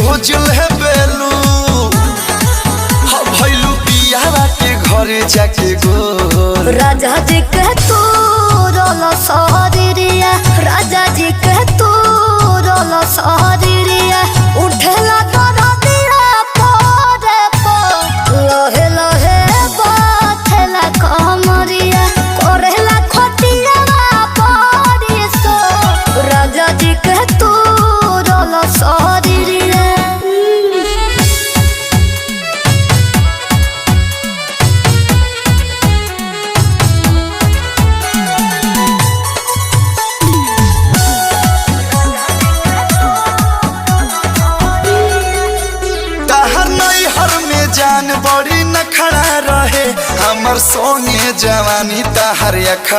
रोज ले बेलू भैलू पियावा के घरे जाके गोर। राजा जी के तू रोलो सहरिया, राजा जी के तू रोलो सहरिया, उठेला दरदिया पोरे पो, लहे लहे बाथेला कमरिया, कोरेला खटिया परिसो। राजा जी के तू रोलो सहरिया। जान बड़ी न खड़ा रहे हमर सोने जवानी तहर